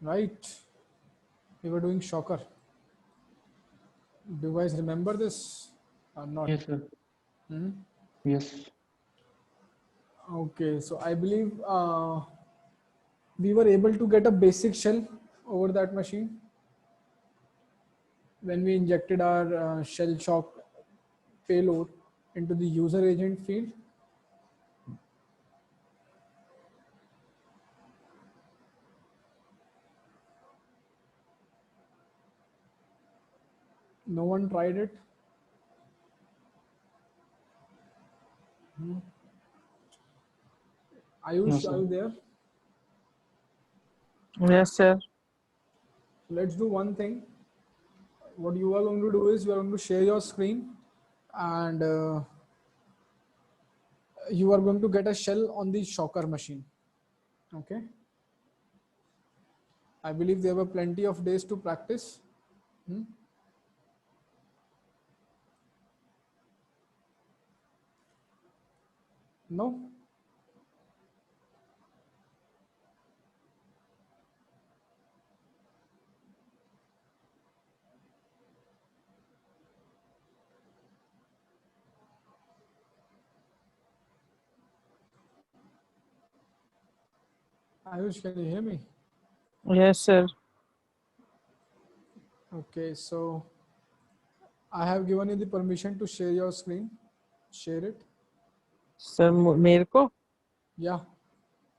right? We were doing shocker. Do you guys remember this or not? Yes, sir. Yes. Okay, so I believe we were able to get a basic shell over that machine when we injected our shell shock payload into the user agent field. No one tried it. No, Ayush, are sir. you there? Yes, sir. Let's do one thing. What you are going to do is you are going to share your screen, and you are going to get a shell on the shocker machine. Okay. I believe there were plenty of days to practice. No? Ayush, can you hear me? Yes, sir. Okay, so I have given you the permission to share your screen. Share it. Sir मेरे को Yeah.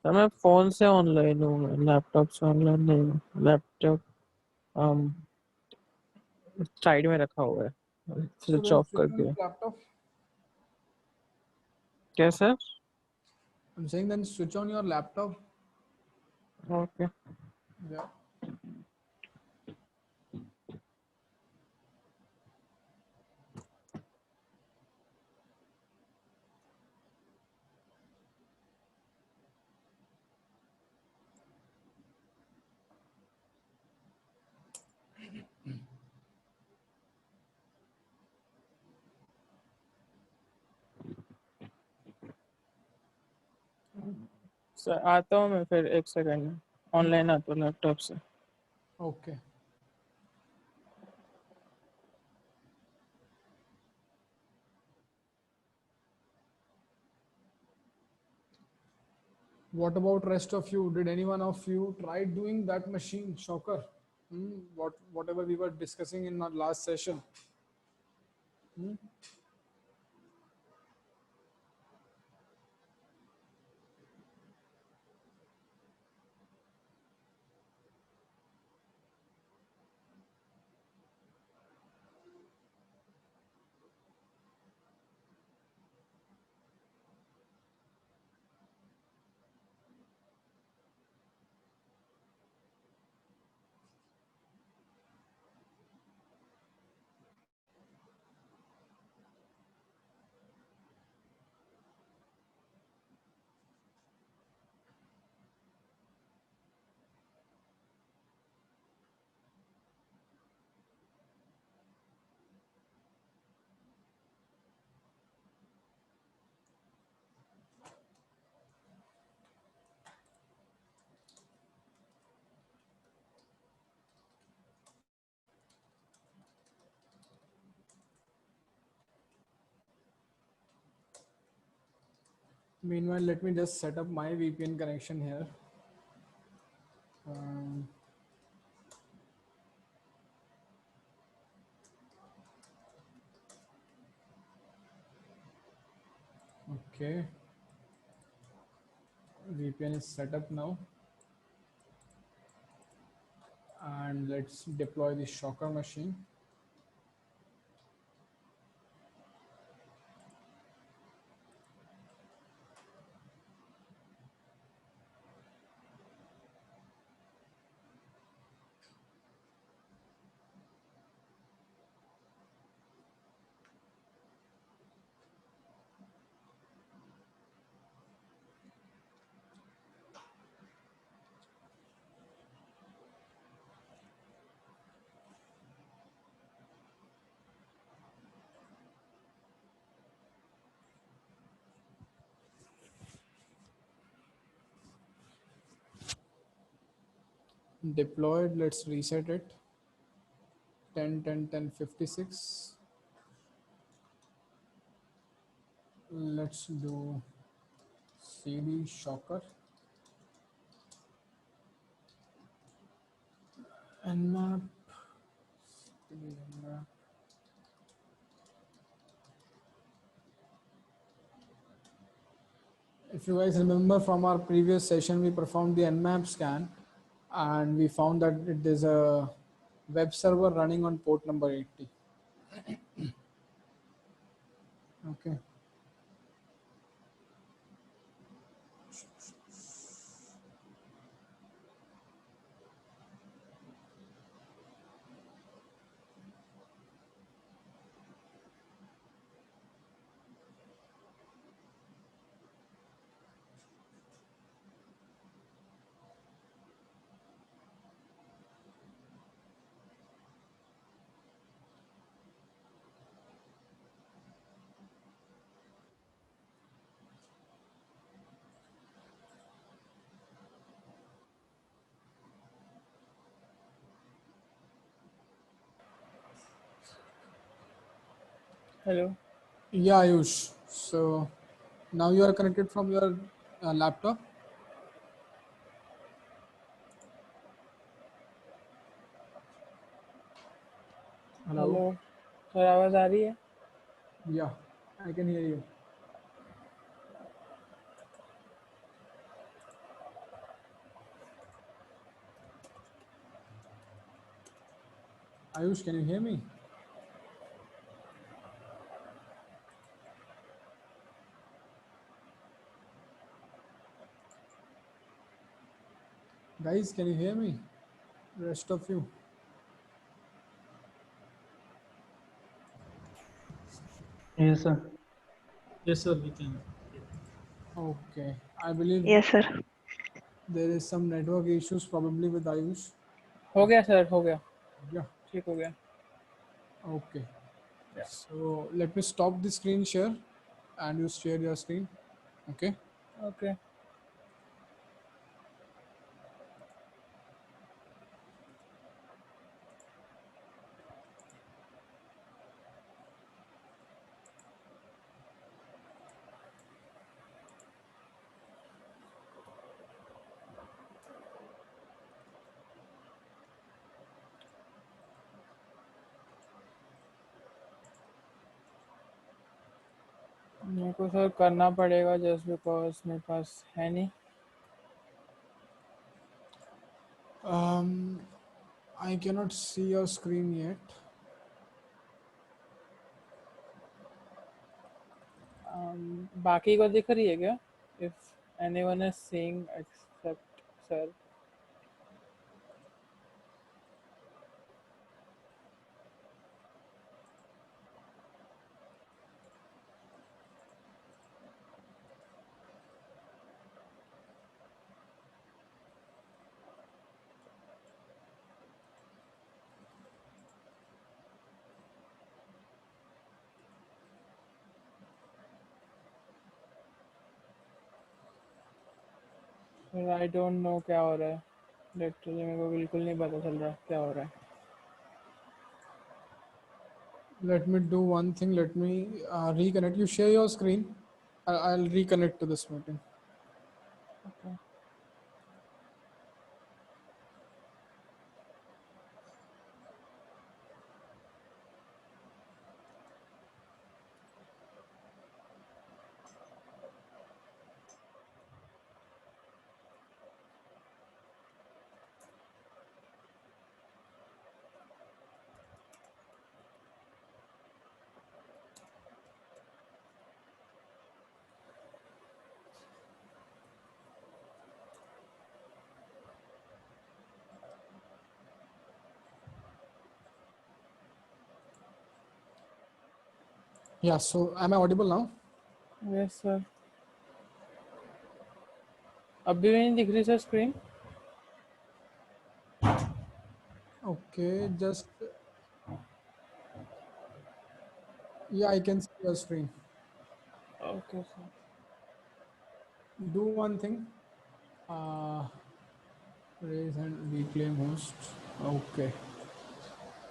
Sir मैं phone से online हूँ, laptop से online नहीं हूँ। Laptop side में रखा हुआ है, So switch then of switch कर on दिया। your laptop. क्या sir? I'm saying then switch on your laptop. Okay. Yeah. Sir आता हूँ मैं फिर 1 सेकंड में, ऑनलाइन आता हूँ लैपटॉप से। Okay. What about rest of you? Did anyone of you try doing that machine shocker? Whatever we were discussing in our last session. Meanwhile, let me just set up my VPN connection here. Um, okay, VPN is set up now, and let's deploy the shocker machine. deployed. Let's reset it. 10 10 10 56. Let's do cd shocker nmap cd nmap. If you guys remember from our previous session, we performed the nmap scan and we found that it is a web server running on port number 80. Okay. Hello. Yeah, Ayush. So now you are connected from your laptop. Hello. Hello sir आवाज़ आ रही है? Yeah, I can hear you. Ayush, can you hear me? Guys, can you hear me? Rest of you. Yes, sir. Yes, sir, we can. Okay. I believe Yes, sir. there is some network issues probably with Ayush. हो गया sir, हो गया, Yeah. ठीक हो गया. Okay. Yeah. So let me stop the screen share and you share your screen. Okay. Okay. मेरे को sir करना पड़ेगा जस्ट बिकॉज मेरे पास है नहीं. I cannot see your screen yet. बाकी को दिख रही है क्या? If anyone is seeing except sir. Sir, I don't know क्या हो रहा है. लिटरली मेरे को बिल्कुल नहीं पता चल रहा क्या हो रहा है. Let me do one thing. Let me reconnect. You share your screen. I'll reconnect to this meeting. Okay. Yeah. So am I audible now? Yes sir. अभी भी नहीं दिख रही sir screen? Okay. Just yeah, I can see your screen. Okay sir. Do one thing. Uh, Raise and reclaim host. Okay.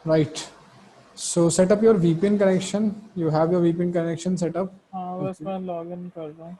Right. So set up your VPN connection. You have your VPN connection set up. हाँ बस Okay. मैं log in कर रहा हूँ.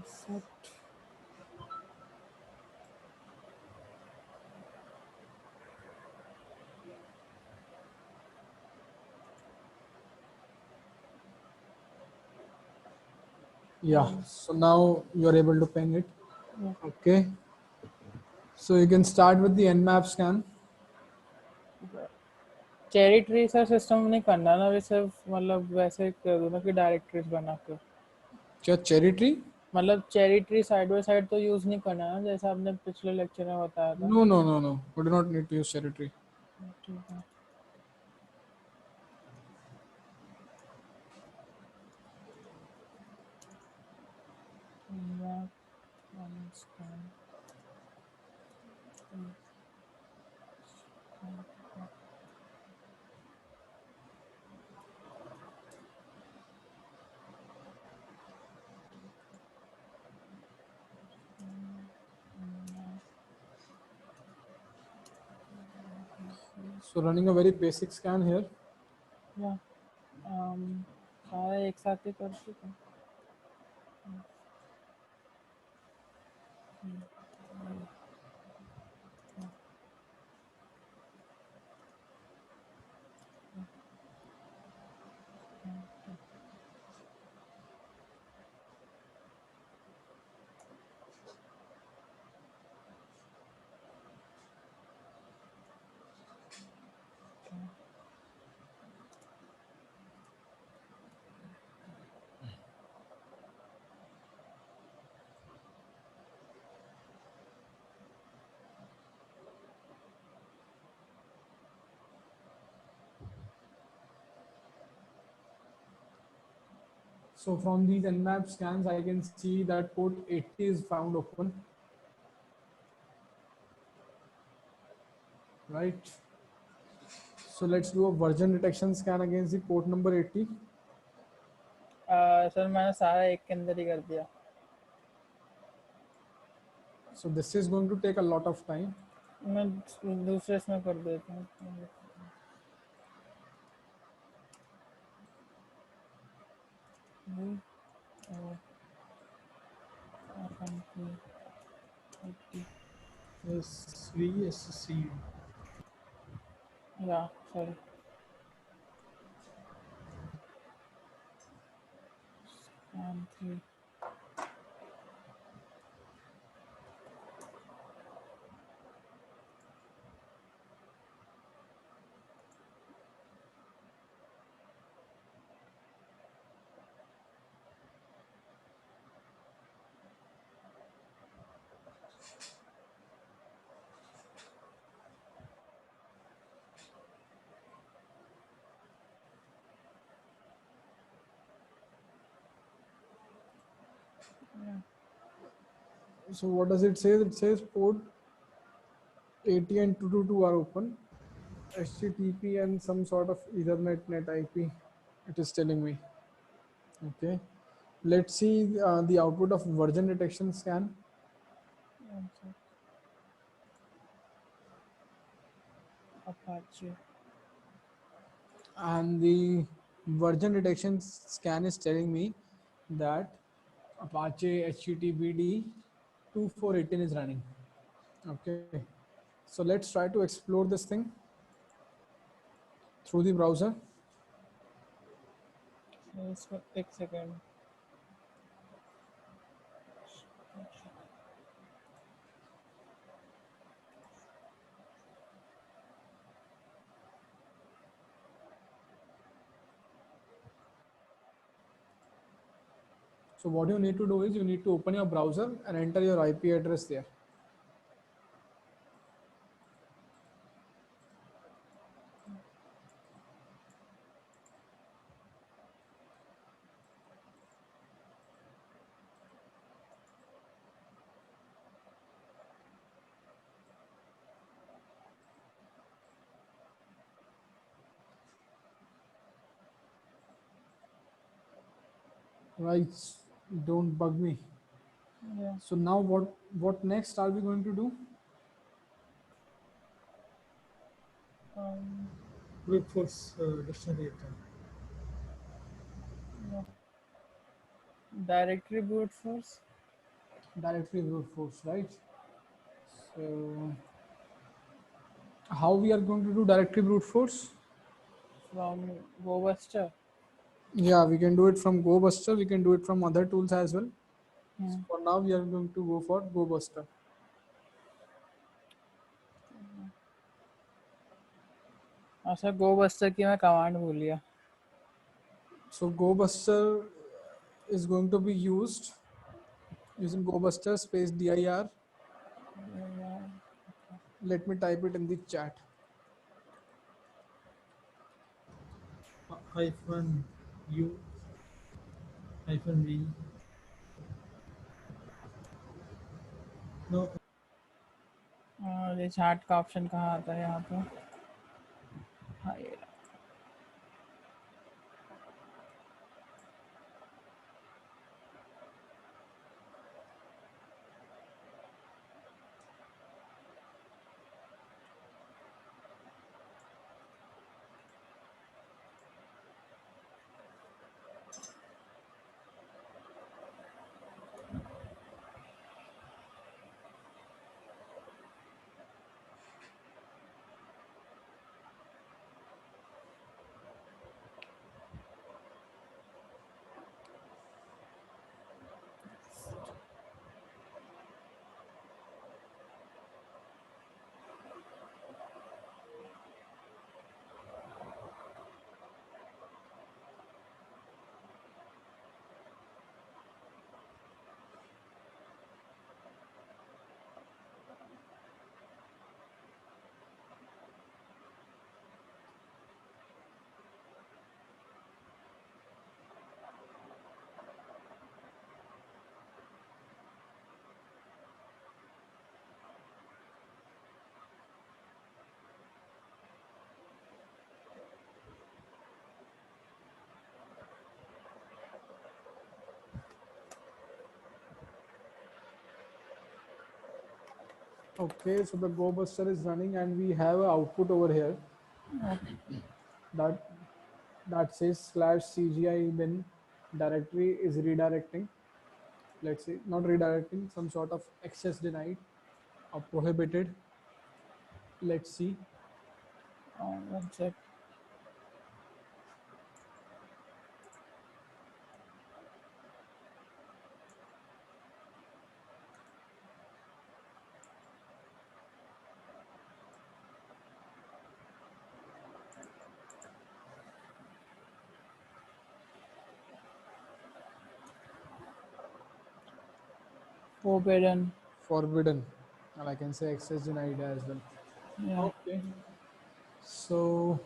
Set. Yeah. So now you're able to ping it. Yeah. Okay. So you can start with the Nmap scan. Cherry tree सा system नहीं करना ना, वैसे मतलब वैसे कर दो ना कि डायरेक्टरीज बना कर. क्या cherry tree? मतलब cherry tree side by side तो यूज नहीं करना ना, जैसा आपने पिछले लेक्चर में बताया था. No, no, no, no. We do not need to use cherry tree. ठीक है. Map and scan. So running a very basic scan here. या सारा एक साथ ही कर चुका. So from these Nmap scans, I can see that port 80 is found open. Right. So let's do a version detection scan against the port number 80. Sir मैंने सारा एक के अंदर ही कर दिया. So this is going to take a lot of time. मैं दूसरे इसमें कर देता हूँ. SVSC. या sorry. And 3. So what does it say? It says port 80 and 222 are open. HTTP and some sort of Ethernet net IP. It is telling me. Okay. Let's see the output of version detection scan. One sec. Apache. And the version detection scan is telling me that Apache HTTPD 2418 is running. Okay, so let's try to explore this thing through the browser. इसको एक second. So what you need to do is you need to open your browser and enter your IP address there. Right, don't bug me. Yeah. So now what next are we going to do? Um, Brute force dictionary attack. Directory brute force Directory brute force, right? So how we are going to do directory brute force? from GoBuster. Yeah, we can do it from GoBuster. We can do it from other tools as well. So Hmm. for now, we are going to go for GoBuster. अच्छा GoBuster की मैं command भूल गया. So GoBuster is going to be used using GoBuster space dir. Let me type it in the chat. Hyphen U hyphen V. No, ये chat का option कहाँ आता है यहाँ पे? हाँ ये Okay, so the GoBuster is running and we have an output over here that says slash CGI bin directory is redirecting. Let's say not redirecting, some sort of access denied or prohibited. Let's see. one sec. Forbidden. Forbidden, and I can say access denied as well. Yeah. Okay, so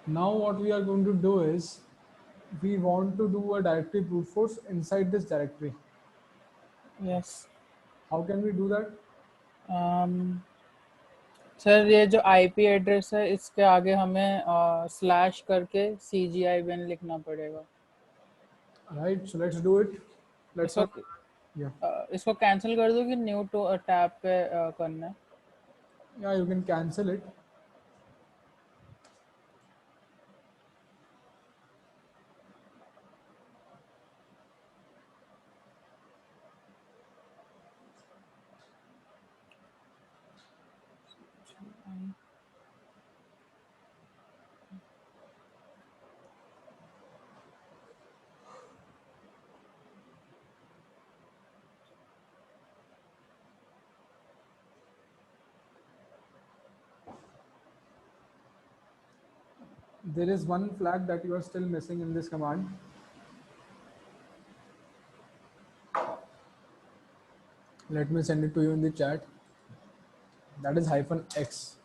now what we are going to do is we want to do a directory brute force inside this directory. Yes. How can we do that? Sir ये जो IP address है इसके आगे हमें slash करके CGI bin लिखना पड़ेगा. Right, so let's do it. Let's इसको not. Yeah, इसको कैंसिल कर दो कि न्यू टू टैब पे करना है. yeah, you can cancel it. there is one flag that you are still missing in this command. Let me send it to you in the chat. That is -x. -x.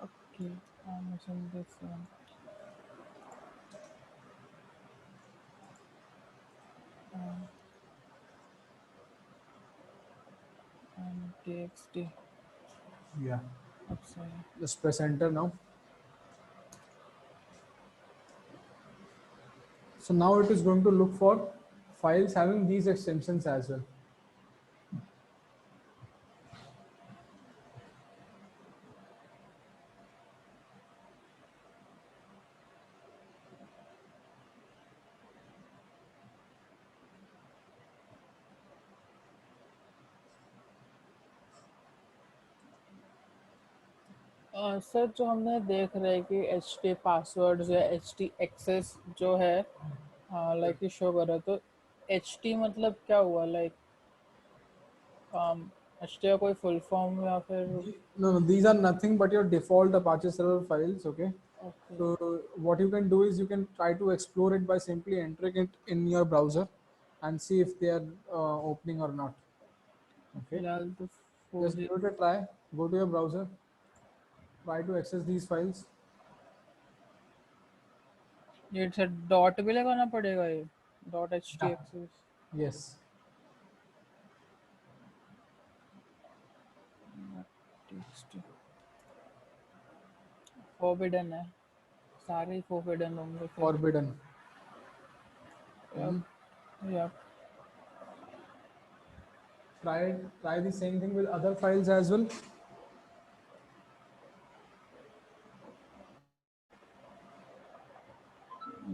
Okay, I'm using this one. And txt. Yeah. Upside. Just press enter now. So now it is going to look for files having these extensions as well. Sir जो हमने देख रहे हैं कि H T password या H T access जो है like ये शो कर रहा है, तो एच टी मतलब क्या हुआ? लाइक एच टी का कोई फुल फॉर्म या फिर? No, these are nothing but your default Apache server files. Okay. Okay. So what you can do is you can try to explore it by simply entering it in your browser and see if they are opening or not. Okay. फिलहाल तो Just give it a try. Go to your browser. Try to access these files. ये sir dot भी लगाना पड़ेगा, ये dot H T Yeah. Access? Yes. Forbidden है, सारे forbidden होंगे फिर। Forbidden. या Try the same thing with other files as well.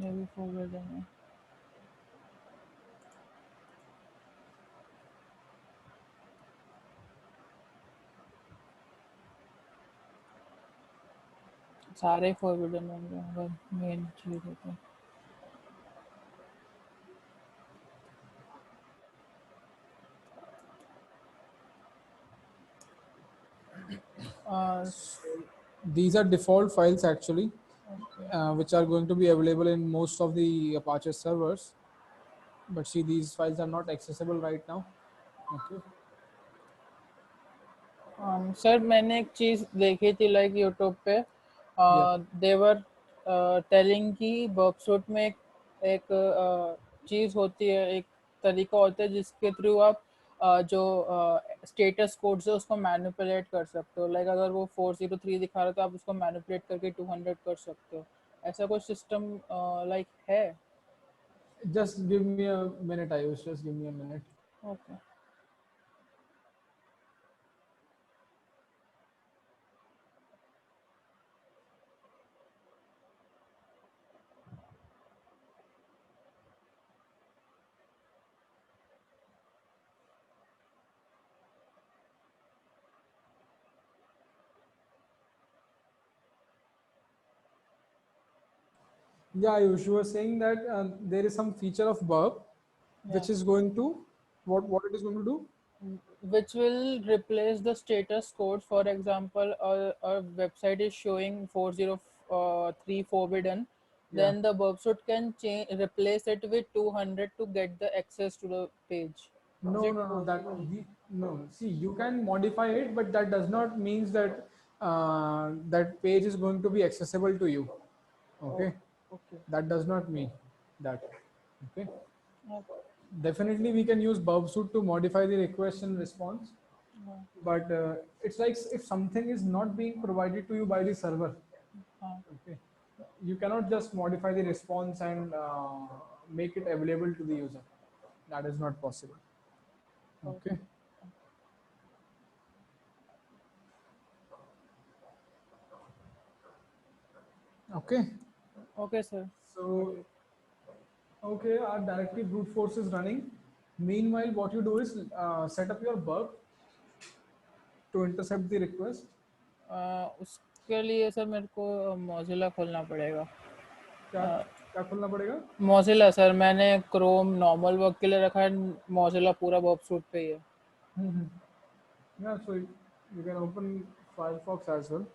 ये भी फॉरबिडन है। सारे फॉरबिडन होंगे अगर मेन चीज है तो। These are default files actually, okay. which are going to be available in most of the Apache servers. But see, these files are not accessible right now. Okay. Sir मैंने एक चीज देखी थी लाइक यूट्यूब पे, Yeah. देवर telling की बर्बसूट में एक चीज होती है, एक तरीका होता है जिसके थ्रू आप जो स्टेटस कोड्स है उसको मैनिपुलेट कर सकते हो। लाइक अगर वो 403 दिखा रहा है तो आप उसको मैनिपुलेट करके 200 कर सकते हो। ऐसा कोई सिस्टम लाइक है? Just give me a minute, Ayush. Just give me a minute. Okay. Yeah, Ayush, you were saying that there is some feature of burp which is going to what it is going to do? Which will replace the status code. For example, a website is showing 403 forbidden, Yeah. then the burpsuit can change, replace it with 200 to get the access to the page. No, Is it no, no. possible? No. See, you can modify it, but that does not means that that page is going to be accessible to you. Okay. Okay. That does not mean that. Okay. Okay. Definitely, we can use Burpsuit to modify the request and response. But it's like if something is not being provided to you by the server, okay, you cannot just modify the response and make it available to the user. That is not possible. Okay. Okay. Okay, sir. So, okay, our directory brute force is running. Meanwhile, what you do is set up your burp to intercept the request. उसके लिए sir मेरे को Mozilla खोलना पड़ेगा। क्या क्या खोलना पड़ेगा? मौजिला सर, मैंने क्रोम नॉर्मल वर्क के लिए रखा है, मौजिला पूरा वर्ब सूट पे ही है। Yeah, so you can open Firefox as well.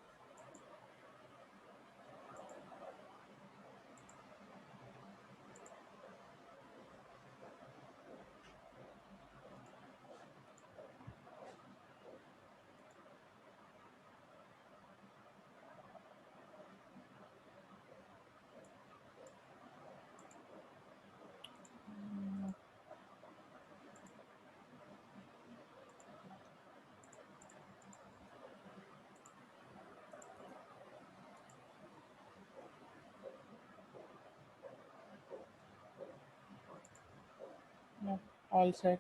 All set.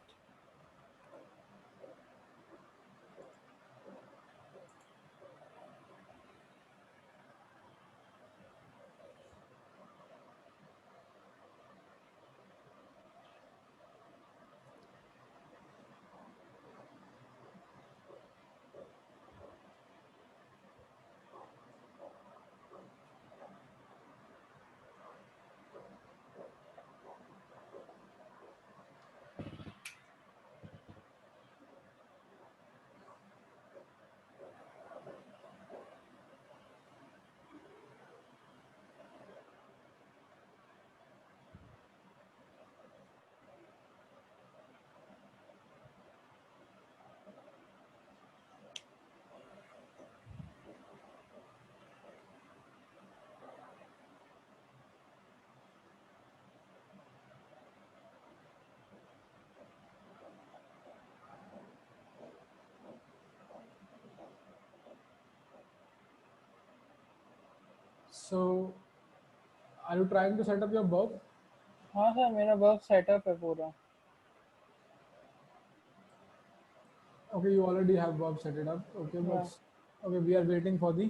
So, are you trying to set up your burp? हाँ सर, मेरा वर्क सेटअप है पूरा। Okay, you already have burp set it up. Okay, but okay, we are waiting for the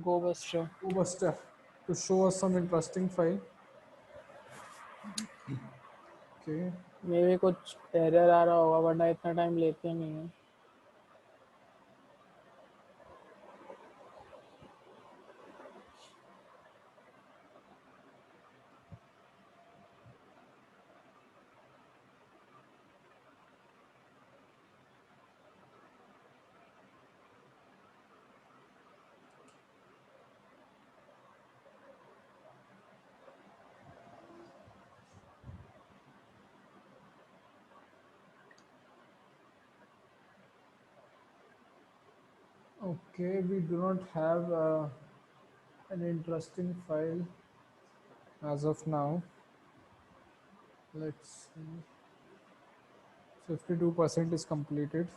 go buster. Buster to show us some interesting file. Okay, मे भी कुछ error आ रहा होगा, वरना इतना टाइम लेते नहीं है। okay, we do not have an interesting file as of now. Let's see. 52% is completed.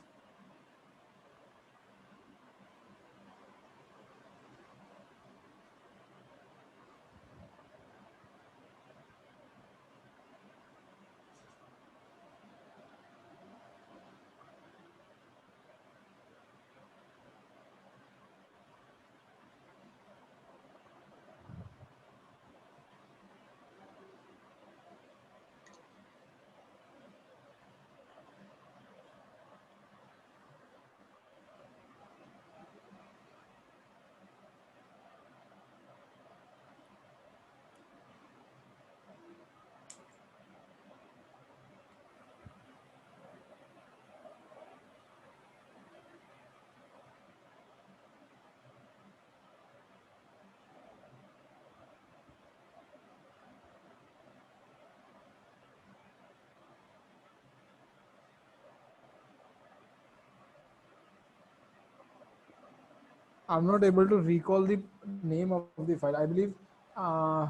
I'm not able to recall the name of the file. I believe uh,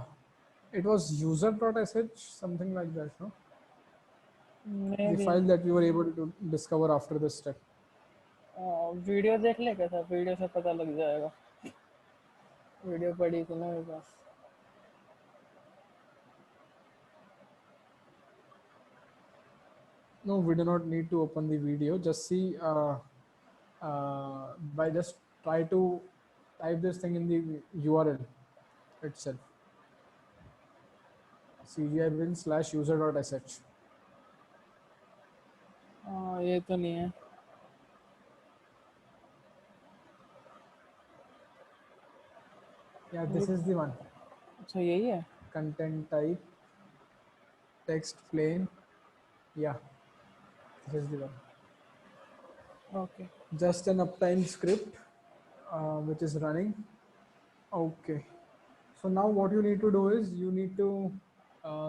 it was user.sh, something like that, no? May The भी file that we were able to discover after this step. Video देख ले क्या sir, video से पता लग जाएगा। Video पड़ी थी ना मेरे पास। No, we do not need to open the video. Just see by just try to type this thing in the URL itself. cgibin/user.sh. ये तो नहीं है। Yeah, this is the one. अच्छा, यही है। content type, text plain. Yeah, this is the one. Okay. Just an uptime script which is running. Okay. So now what you need to do is you need to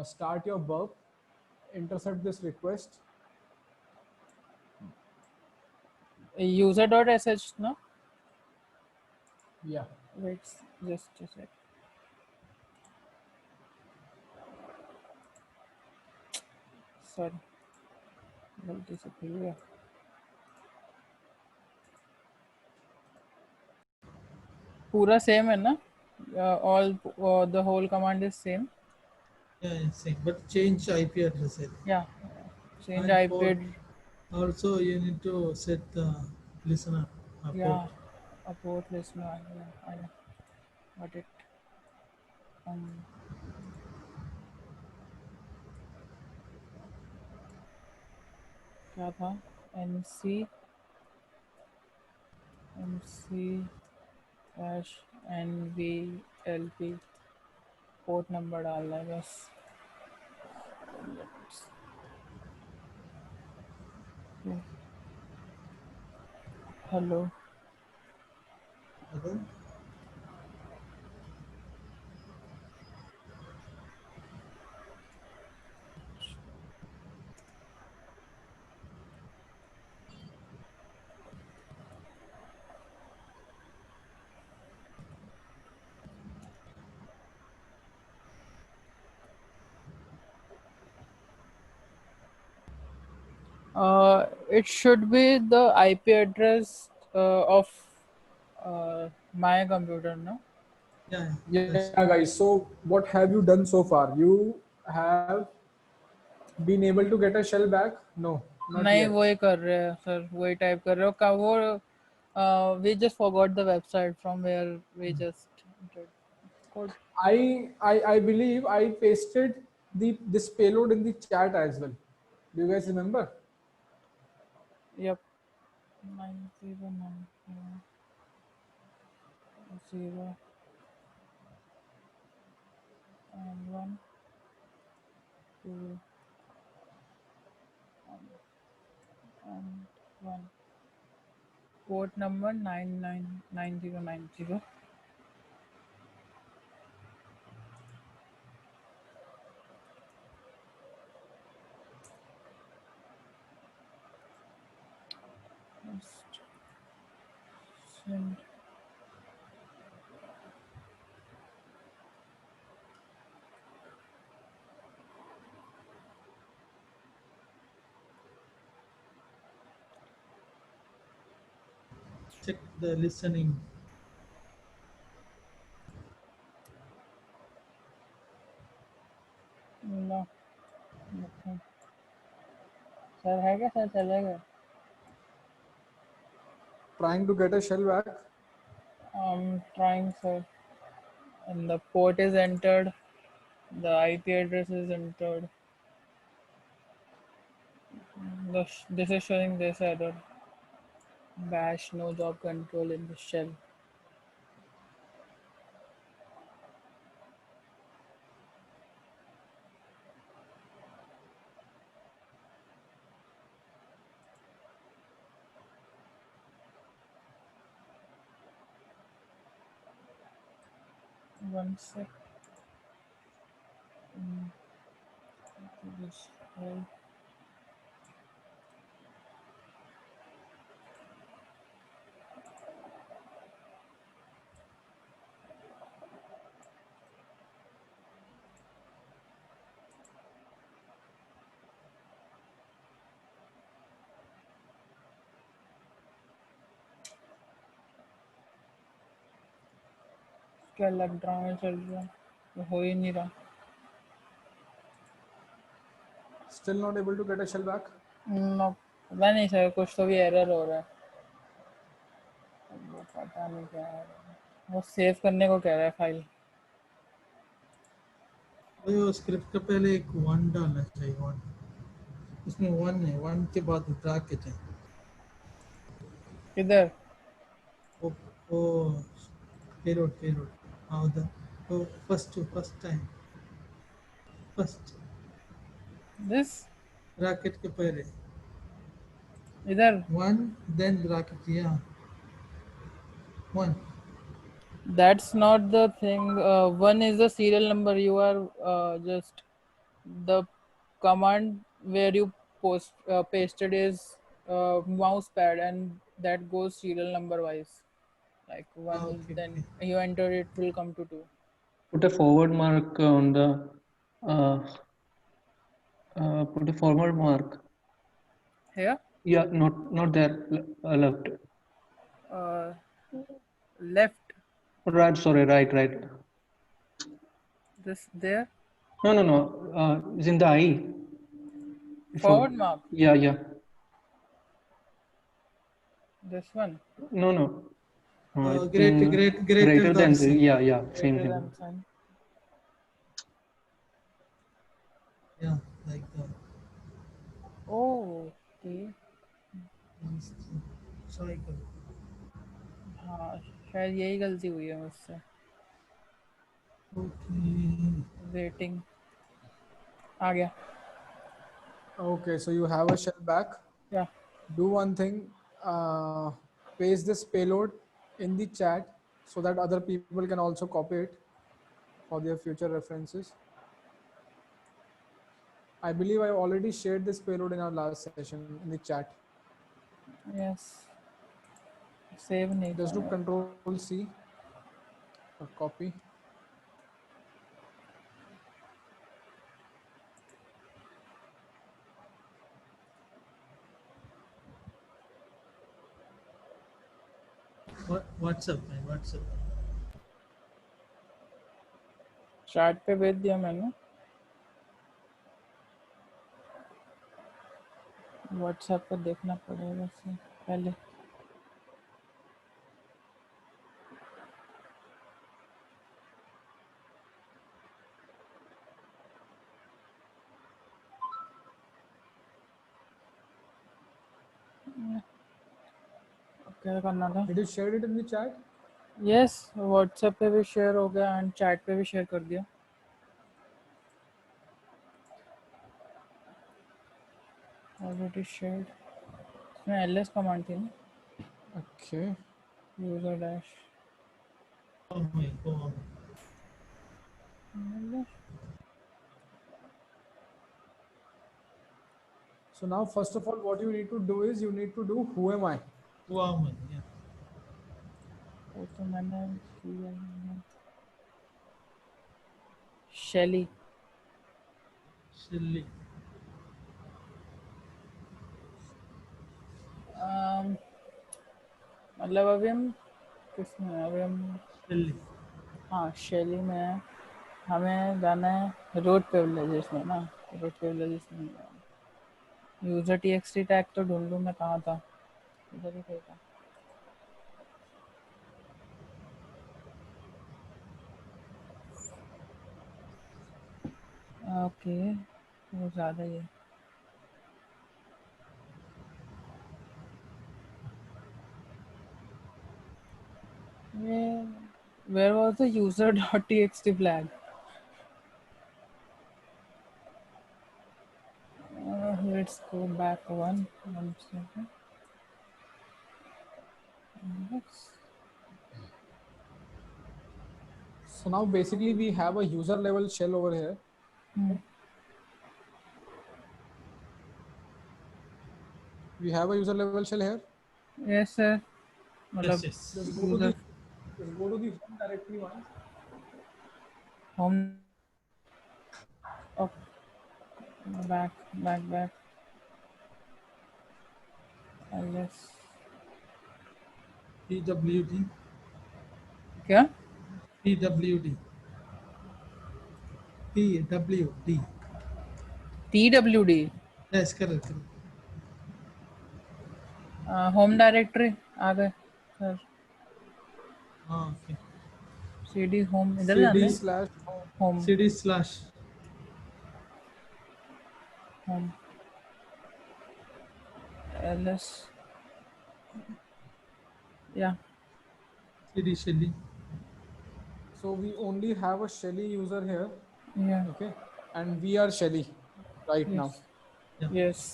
start your burp, intercept this request. User.sh, no? Yeah. Wait, just a sec. Sorry, गलती से खुल गया. पूरा same है ना? All the whole command is same. Yeah, it's same, but change IP address. I think. Yeah, change And IP. for also you need to set the listener port. Yeah, a port listener. Yeah, I know. Got it. क्या था? NC dash NVLP port number डालना है बस. Hello. Okay. It should be the IP address of my computer, no? Yeah, Yeah, guys. So what have you done so far? You have been able to get a shell back? No, not नहीं yet. वही कर रहे हैं sir, वही type कर रहे हो का वो. We just forgot the website from where we just entered. Code. I believe I pasted this payload in the chat as well. Do you guys remember? Yep. 9090 0 and 1 2 and 1. Port number 999090. Just send. check the listening. No. Nothing. Sir है क्या? Sir चलेगा? Trying to get a shell back. I'm trying, sir. And the port is entered. The IP address is entered. This is showing this error. Bash no job control in the shell. One sec. This shell. क्या लग drama चल रहा है? तो हो ही नहीं रहा. Still not able to get a shell back. No, पता नहीं सर, कुछ तो भी एरर हो रहा है. वो पता नहीं क्या है. वो सेव करने को कह रहा है फाइल. वो स्क्रिप्ट का पहले एक 1 डालना चाहिए. 1 उसमें 1 है, 1 के बाद ब्रैकेट है. किधर? वो पेलोड हाँ उधर. तो first time first this bracket के पहले इधर 1 then bracket, yeah, 1. that's not the thing. One is the serial number. You are just the command where you pasted is mouse pad, and that goes serial number wise. Like one, Okay, then okay. you enter it will come to 2. Put a forward mark on the. Uh, put a forward mark. Here, Yeah, not there. Left. uh, left, Right. Sorry. Right. this there, No. It's in the I. forward mark, Yeah. this one, No. I Greater think greater than than. C. Yeah. Same greater thing. than sign. Yeah, like that. Oh, okay. Cycle. हाँ शायद यही गलती हुई है मुझसे. Okay. Waiting आ गया. Okay, so you have a shell back. या Do one thing, paste this payload in the chat so that other people can also copy it for their future references. I believe I already shared this payload in our last session in the chat. Yes save नहीं Just do था. Control C or copy. WhatsApp में WhatsApp. Chat पे भेज दिया मैंने. WhatsApp पर देखना पड़ेगा से पहले. क्या करना था. Did you share it in the chat? Yes WhatsApp पे भी शेयर हो गया एंड चैट पे भी शेयर कर दिया. Already shared. इसमें ls कमांड थी ना. Okay. User dash Oh my God. So now, first of all, what you need to do is you need to do who am I? Wow, man. Yeah. वो तो मैंने किया है. शेली. Silly. मतलब अभी हम किसमें हैं? अभी हम Silly. हाँ शेली में है. हमें जाना है रूट प्रिविलेजेस में ना. रूट प्रिविलेजेस में यूजर txt टैग तो ढूंढ लूँ मैं कहाँ था. इधर ही कहीं था. ओके वो ज़्यादा ही है. ये where was the user.txt flag? Let's go back one second. Let's- So now basically we have a user level shell over here. We have a user level shell here. Yes sir. मतलब Yes. Just go to user the home directory once. home. Oh, back. ls PWD. क्या? PWD. PWD. twd. Yes, correct. Home directory आ गए sir. Okay. cd home इधर CD जाना है. /home. Home CD slash. Home ls या CD Shelly. So we only have a Shelly user here. या Okay. and we are Shelly right now. Yeah. Yes.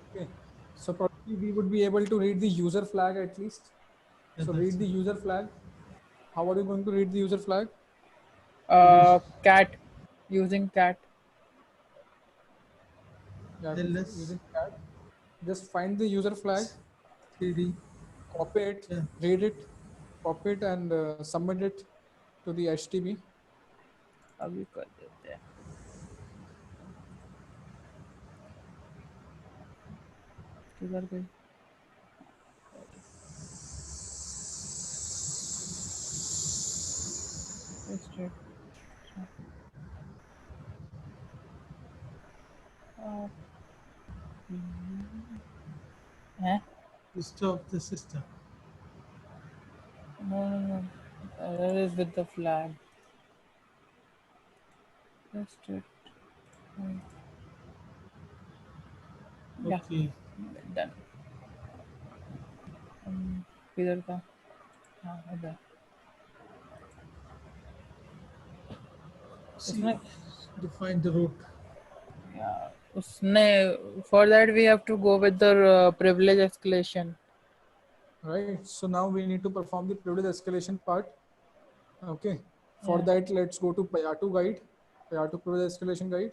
Okay, so probably we would be able to read the user flag at least. Yeah, So that's read the it. user flag. How are you going to read the user flag? Cat. Using cat. Yeah, ls using cat. Just find the user flag, 3D. copy it, Yeah. read it, copy it, and submit it to the HTTP. अभी कर देते हैं. किधर गई? Paste it. हैं? Stop the system. No. Error is with the flag. Paste it. Yeah, Okay. done. किधर था? हाँ, इधर. See, इसमें define the root. yeah, उसने for that we have to go with the privilege escalation. Right. So now we need to perform the privilege escalation part. Okay. For Yeah. that, let's go to Payatu guide, Payatu privilege escalation guide.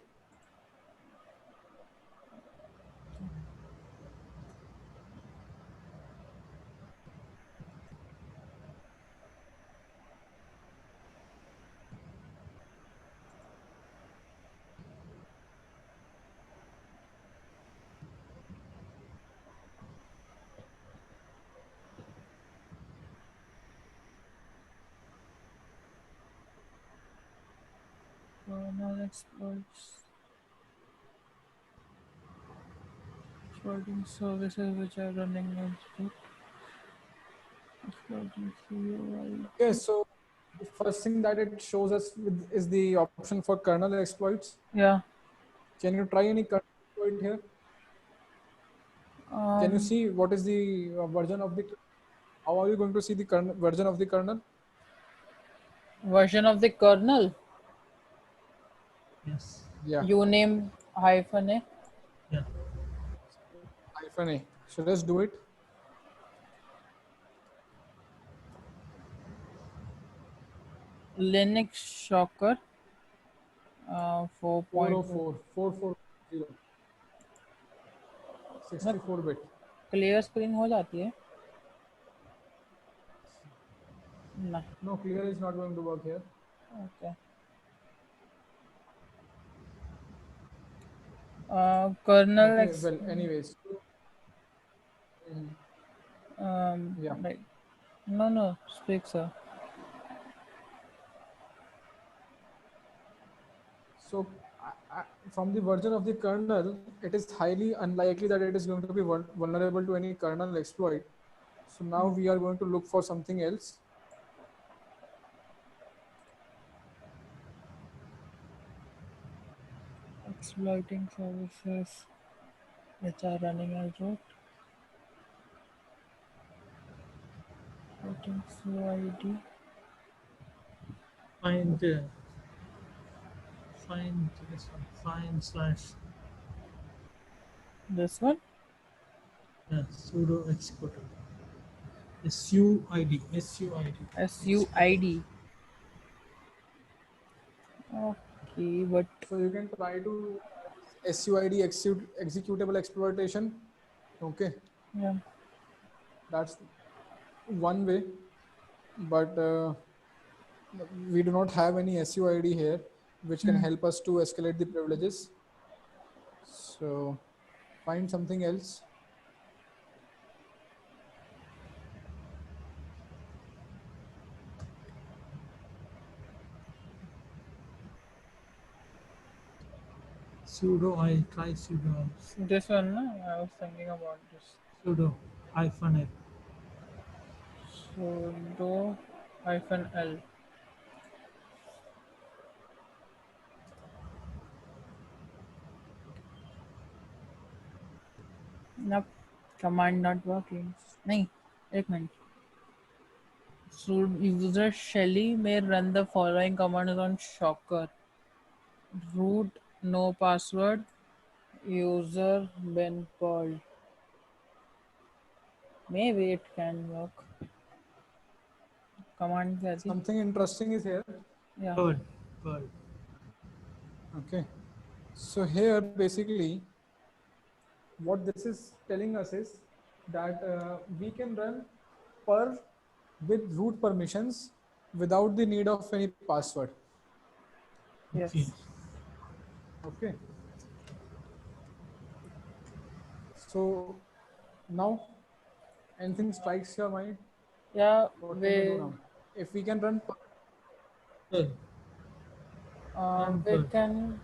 Kernel exploits. Exploiting services which are running on script. Exploiting CUI. Okay. So the first thing that it shows us is the option for kernel exploits. Yeah. Can you try any kernel exploit here? Can you see what is the version of the? How are you going to see the version of the kernel? Version of the kernel? Yes. Yeah. Uname hyphen a. Yeah. -A. So let's do it. Linux Shocker 4.4. 404 440 64 bit. Clear screen हो जाती है ना? No, clear is not going to work here. Okay. Kernel Okay, well, anyways. Yeah. right. No, speak, sir. So from the version of the kernel, it is highly unlikely that it is going to be vulnerable to any kernel exploit. So now we are going to look for something else. Exploiting services which are running as root. Exploiting CUID. Find this one. Find slash This one? sudo executor. SUID. SUID. Okay, but So you can try to SUID executable exploitation. Okay, yeah. that's one way, but we do not have any SUID here, which can help us to escalate the privileges. So find something else. Sudo. I try sudo. This one, no? I was thinking about this. Sudo -L. Sudo hyphen L. Nope. Command not working. नहीं, एक minute. Should user Shelly may run the following commands on Shocker: root no password, user been called. Maybe it can work. Command क्या थी? Something interesting is here. Yeah. Pearl. Pearl. Okay. So here basically what this is telling us is that we can run Perl with root permissions without the need of any password. Yes. Okay. Okay. So now anything strikes your mind? Yeah. What can we do We now? If we can run Perl, Pearl. Run we Pearl. can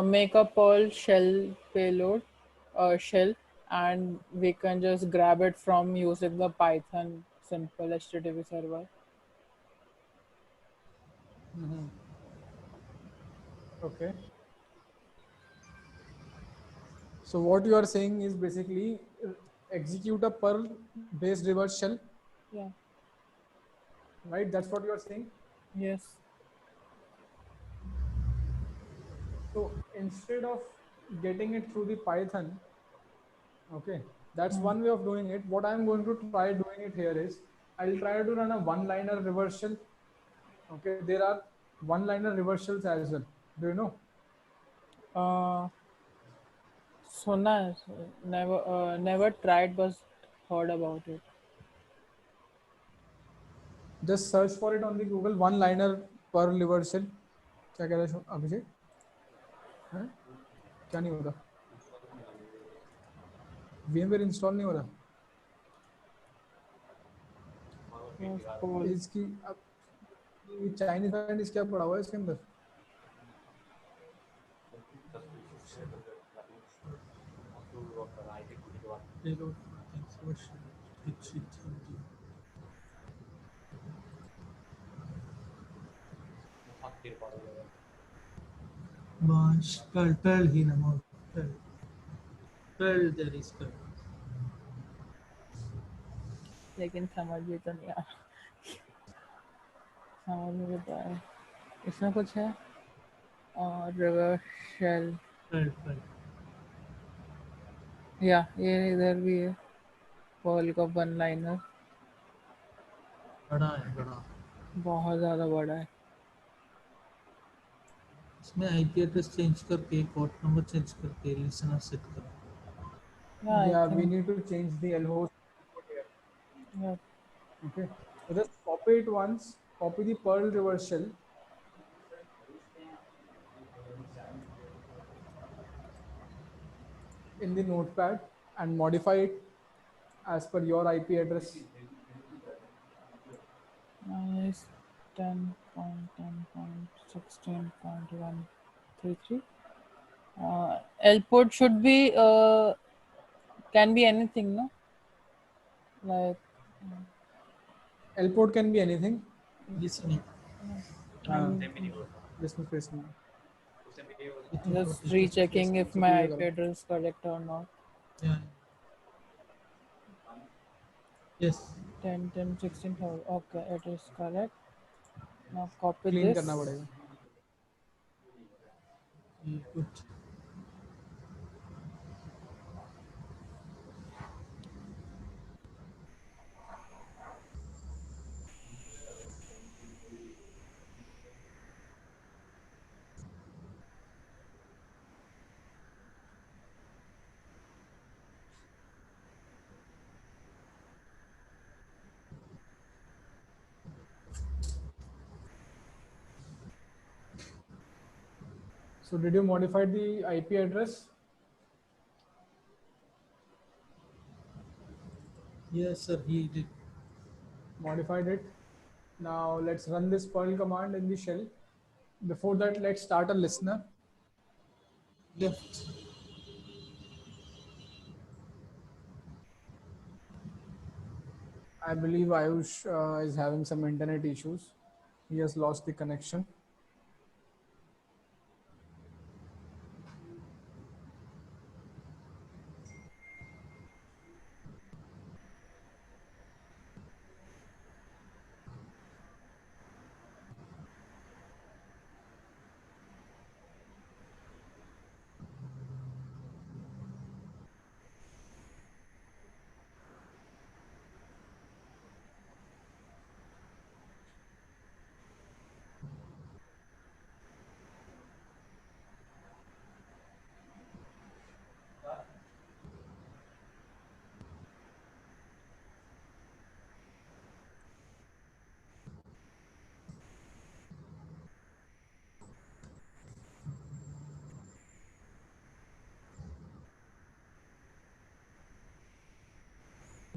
make a Perl shell payload shell, and we can just grab it from using the Python simple HTTP server. okay. So what you are saying is basically execute a Perl based reverse shell, Yeah. right? That's what you are saying. Yes. So instead of getting it through the Python, okay, that's one way of doing it. What I'm going to try doing it here is I'll try to run a one-liner reversal. Okay, there are one-liner reversals as well. Do you know? Uh, सुना है, never tried but heard about it. Just search for it on the Google one-liner per reversal. क्या कह रहा है अभिषेक? हैं? क्या नहीं हो रहा? VMware इंस्टॉल नहीं हो रहा? Yes, Perl. इसकी चाइनीज वाइनीज क्या पड़ा हुआ है इसके अंदर? Payload. Thanks for sharing. Bash. Pearl. Pearl ही नाम है. Pearl. Pearl there is Pearl. लेकिन समझ भी तो नहीं आ रहा. समझ में तो आया. इसमें कुछ है और रिवर्स शेल. Pearl. Pearl. या ये इधर भी है पर्ल का वन लाइनर. बड़ा है बड़ा. बहुत ज़्यादा बड़ा है. इसमें IP एड्रेस चेंज करके पोर्ट नंबर चेंज करके लिसनर सेट करो. Yeah, I Yeah, we think. need to change the lhost input here. Yeah. Okay, so just copy it once. Copy the Perl reverse shell. In the notepad and modify it as per your IP address. Nice. 10.10.16.133. L port should be can be anything, no? Like L port can be anything. Listening. Listen, listen. just rechecking if my IP address is correct or not. Yeah. Yes. 10, 10, 16. Okay, it is correct. Now copy Clean this. करना पड़ेगा. Good. So did you modify the IP address? Yes, sir. He did. Modified it. Now let's run this Perl command in the shell. Before that, let's start a listener. Left. I believe Ayush is having some internet issues. He has lost the connection.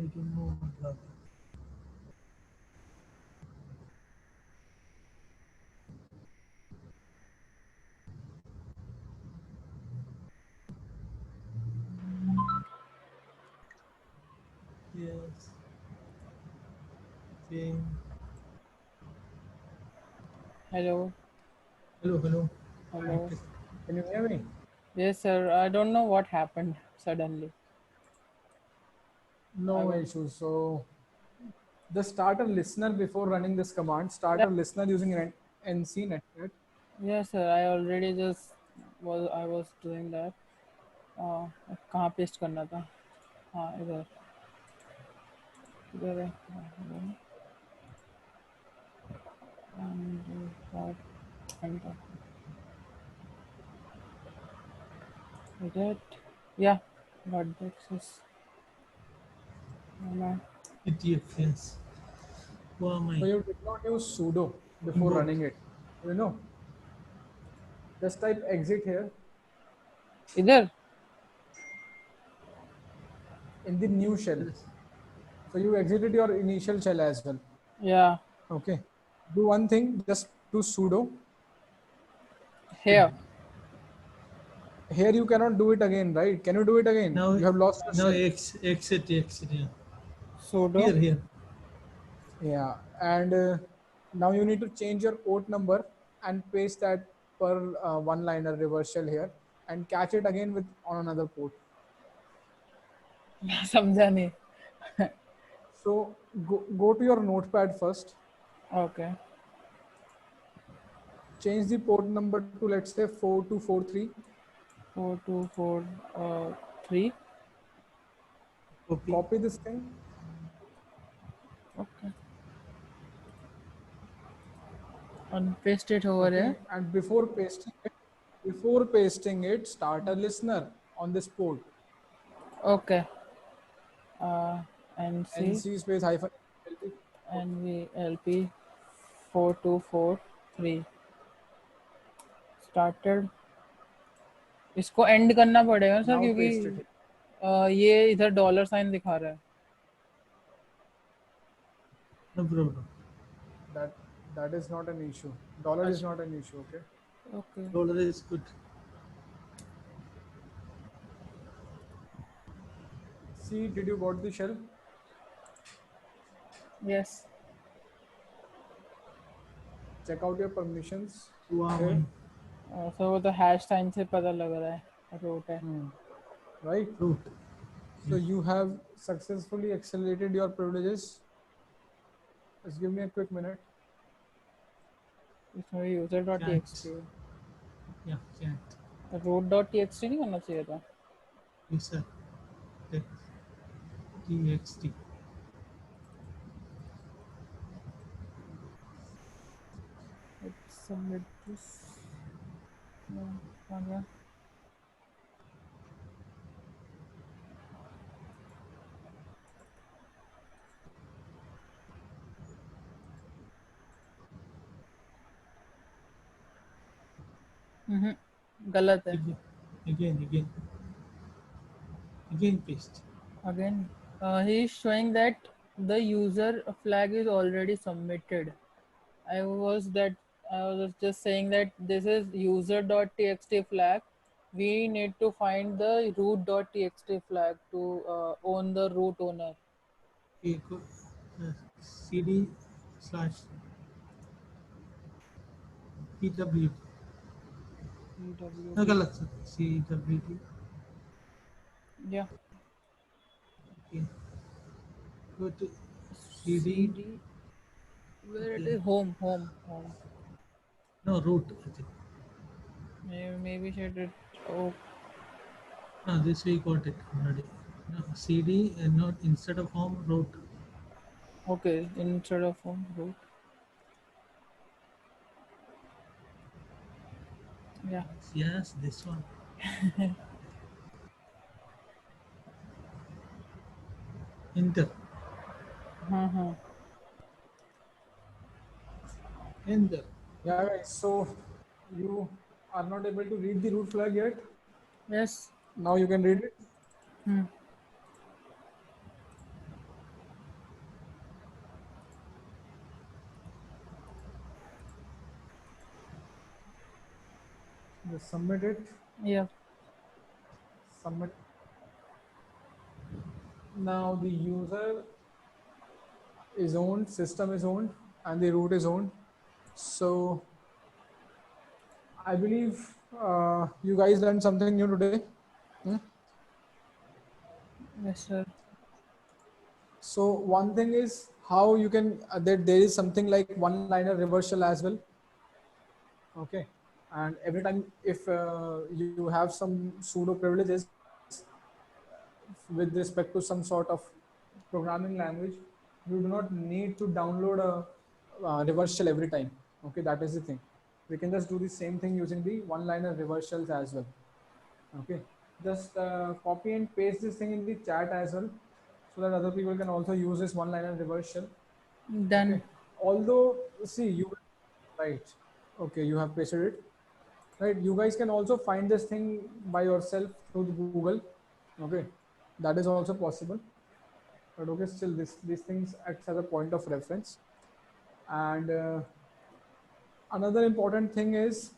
I don't know. Yes. Okay. Hello. Hello, hello. Hello. Can you hear me? Yes, sir. I don't know what happened suddenly. I No was. issue. So just start a listener before running this command. Start Yeah. a listener using an NC netcat. Yes, sir. I already just was. I was doing that. कहाँ paste करना था? हाँ इधर इधर है and what and that yeah got the access. ETF, yes. Who am So I? you did not use sudo before Both. running it. You know, just type exit here इधर in the new shell. Yes. So you exited your initial shell as well. yeah Okay. Do one thing, just do sudo. here Here you cannot do it again, right? Can you do it again? Now, You have lost your now shell. exit. Yeah. sudo Here. Yeah. And now you need to change your port number and paste that per one liner reverse shell here and catch it again with on another port. समझा नहीं. So go to your notepad first, Okay, change the port number to let's say 4243. 4243. Copy. Copy this thing. Okay, and paste it over Okay. here. And before pasting it, start a listener on this port. Okay, and see NC space hyphen LP. NVLP 4243 started. इसको and करना पड़ेगा sir Now क्योंकि paste it. ये इधर dollar sign दिखा रहा है. No problem. That that is not an issue. Dollar is not an issue. Okay. Okay. Dollar is good. See, did you got the shell? Yes. Check out your permissions. Who am Here. so वो तो hash sign से पता लग रहा है root है. Right. I? Root. So you have successfully accelerated your privileges. Just give me a quick minute. इसमें user dot T X T Yeah, can't. Root dot T X T नहीं करना चाहिए था. Yes, sir. TXT. Let's submit this. No, not yet. गलत है. Again. Again paste. Again, he is showing that the user flag is already submitted. I was that I was just saying that this is user.txt flag. We need to find the root.txt flag to own the root owner. Okay, go, CD slash PW. No, galat, sir. CWT. Yeah. Okay. Go to CD. Where it Okay. is home. No, root. I think. Maybe should it. Oh, No, this we got it already. No, CD and not instead of home, root. okay. Instead of home, root. Yeah. Yes, this one. Enter. Uh-huh. Enter. Yeah, guys. So you are not able to read the root flag yet. Yes. Now you can read it. Just submit it. Yeah. Submit. Now the user is owned, system is owned, and the root is owned. So I believe you guys learned something new today. Hmm? Yes, sir. So one thing is how you can that there is something like one-liner reversal as well. Okay, and every time if you have some pseudo privileges with respect to some sort of programming language, you do not need to download a reversal every time. Okay, that is the thing. We can just do the same thing using the one-liner reversals as well. Okay, just copy and paste this thing in the chat as well, so that other people can also use this one-liner reversal. Okay, Done. although see you right. Okay, you have pasted it. Right, you guys can also find this thing by yourself through the Google. Okay, that is also possible. But okay, still these things acts as a point of reference. And another important thing is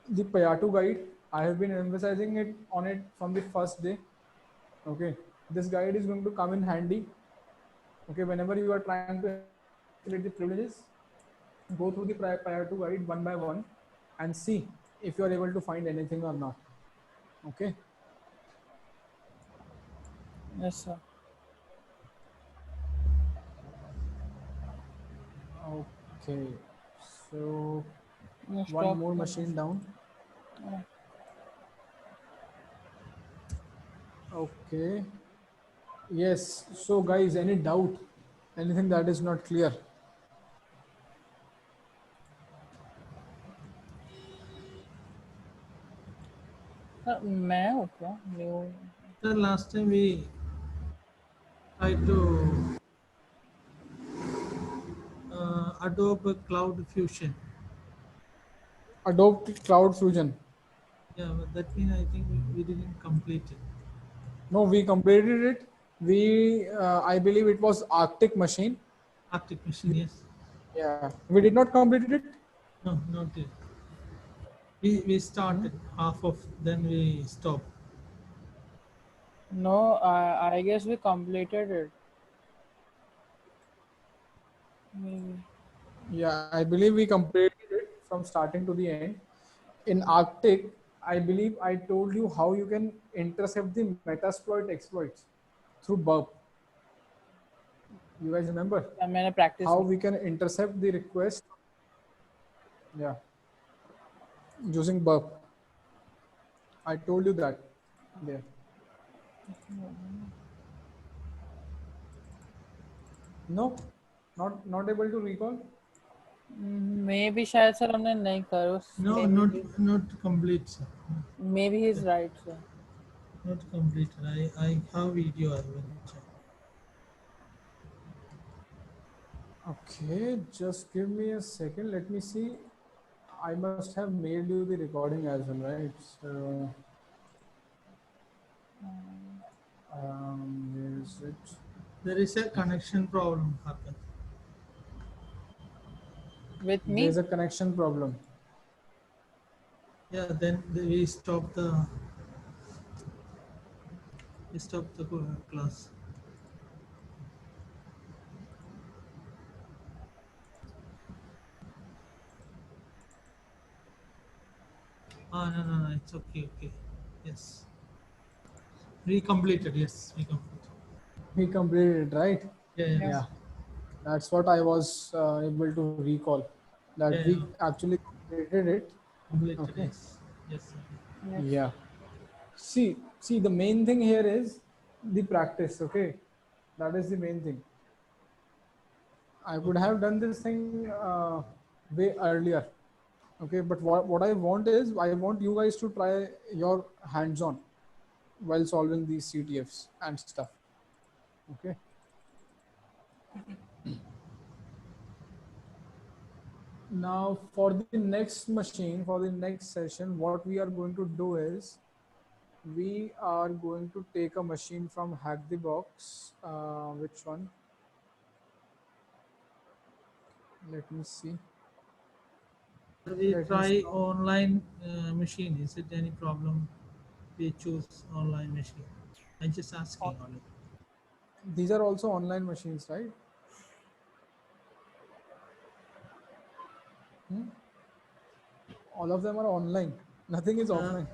the Payato guide. I have been emphasizing it from the first day. Okay, this guide is going to come in handy. Okay, whenever you are trying to escalate the privileges, go through the Payato guide one by one and see if you are able to find anything or not. Okay. Yes, sir. Okay, so You one stop. more machine down. Okay, yes. So guys, any doubt? Anything that is not clear? मैं हूँ क्या new The last time we tried to Adobe Cloud Fusion. Adobe Cloud Fusion. Yeah, but that means I think we didn't complete it. No, we completed it. I believe it was Arctic machine. Arctic Machine, yes. Yeah, we did not complete it. No, not yet. We started half of, then we stopped. No, I guess we completed it. Maybe. Yeah, I believe we completed it from starting to the end. In Arctic, I believe I told you how you can intercept the Metasploit exploits through burp. You guys remember मैंने practice how की. we can intercept the request? Yeah, using burp. I told you that there. No, not able to recall. Maybe शायद sir हमने नहीं कर उस No, not complete, sir. maybe he's right sir. Not complete. I have video. I will check. Okay, just give me a second. Let me see. I must have mailed you the recording as well, right? So, where is it? There is a connection problem happened. With me. There's a connection problem. Yeah, then we stopped the class. Ah, no, it's okay, okay. Yes. We completed, yes, we completed. We completed it, right? Yeah, Yeah. Yeah, that's what I was able to recall. That yeah, we actually completed it. completed, Okay. yes, sir. Yes. Yeah. See, the main thing here is the practice. Okay, that is the main thing. I would have done this thing way earlier. Okay, but what I want is I want you guys to try your hands-on while solving these CTFs and stuff. Okay. Now for the next machine, for the next session, what we are going to do is we are going to take a machine from Hack the Box. Which one? Let me see. We Let me try see. online machine. Is it any problem? We choose online machine. I'm just asking only. These are also online machines, right? Hmm? All of them are online. Nothing is Uh, offline.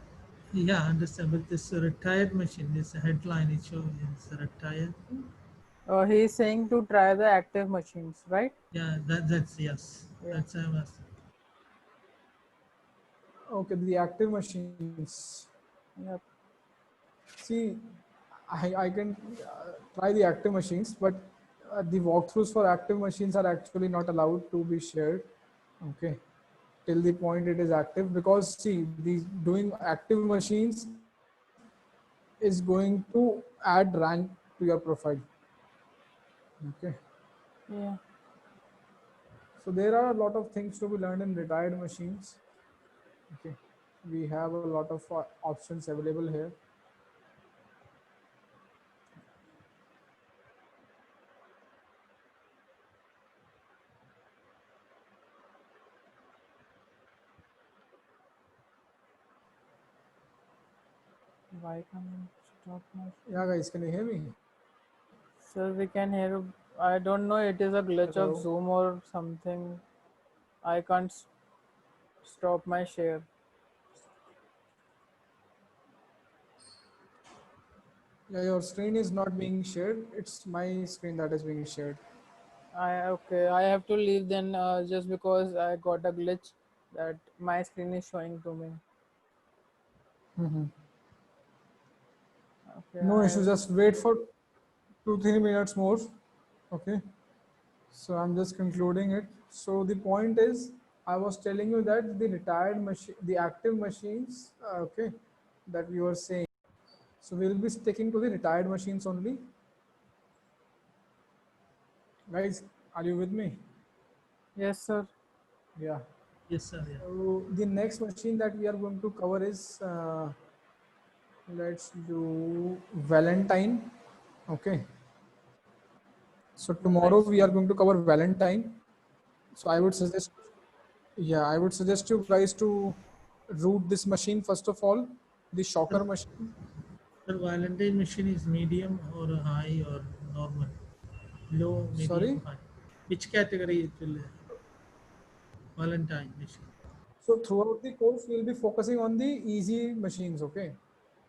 yeah, understand. But this retired machine, this headline it shows is retired. He is saying to try the active machines, right? Yeah, that's yes. Yeah. That's I was. Okay, the active machines. Yep. See, I can try the active machines, but the walkthroughs for active machines are actually not allowed to be shared. Okay, till the point it is active, because see, the doing active machines is going to add rank to your profile. Okay, Yeah. so there are a lot of things to be learned in retired machines. Okay, we have a lot of options available here. Why can't I stop my Yeah, guys, can you hear me? Sir, we can hear. I don't know. It is a glitch of Hello. Zoom or something. I can't stop my share. Yeah, your screen is not being shared. It's my screen that is being shared. Okay. I have to leave then, just because I got a glitch that my screen is showing to me. Mhm. Okay. No issue. Just wait for 2-3 minutes more. Okay. So I'm just concluding it. So the point is, I was telling you that the retired machine, the active machines, okay, that you were saying. So we'll be sticking to the retired machines only. Guys, are you with me? Yes, sir. Yeah. Yes, sir. Yeah. So the next machine that we are going to cover is, let's do Valentine. Okay. So tomorrow Nice. we are going to cover Valentine. So I would suggest, yeah, I would suggest you guys to root this machine first of all, the Sir, shocker machine. sir, Valentine machine is medium or high or normal? Low, medium, Sorry. high. Which category it will? Valentine machine. So throughout the course, we'll be focusing on the easy machines. Okay,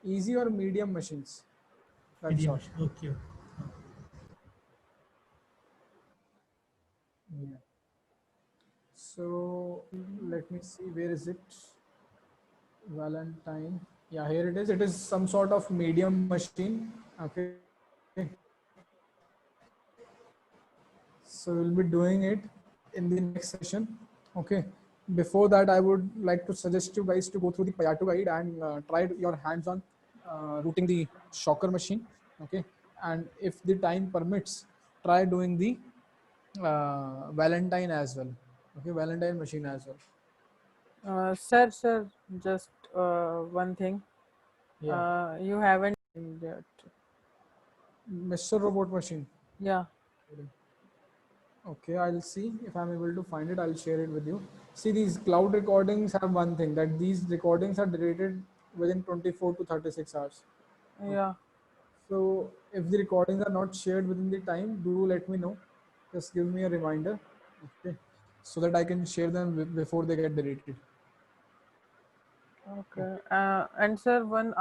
easy or medium machines. That's Medium all. machine. Okay. Okay. Yeah. So let me see. Where is it? Valentine. Yeah, here it is. It is some sort of medium machine. Okay. So we'll be doing it in the next session. Okay. Before that, I would like to suggest you guys to go through the Payato guide and try your hands on routing the shocker machine. Okay. And if the time permits, try doing the Valentine as well. Okay. Valentine machine as well. Sir, just one thing. Yeah. You haven't yet. Mr. Robot machine. Yeah. Okay, I'll see if I'm able to find it. I'll share it with you. See, these cloud recordings have one thing, that these recordings are deleted within 24 to 36 hours. Okay. Yeah. So if the recordings are not shared within the time, do let me know. Just give me a reminder, okay, so that I can share them before they get deleted. Okay. And sir, one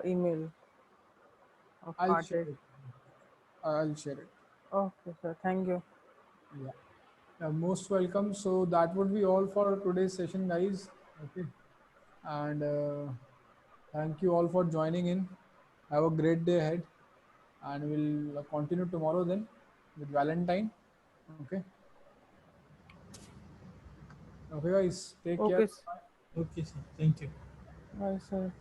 email of I'll share Hearted. it. I'll share it. Okay, sir. Thank you. Yeah. Most welcome. So that would be all for today's session, guys. Okay. And thank you all for joining in. Have a great day ahead. And we'll continue tomorrow then with Valentine. Okay. Okay, guys. Take care. Okay. Okay, sir. Thank you. Bye, sir.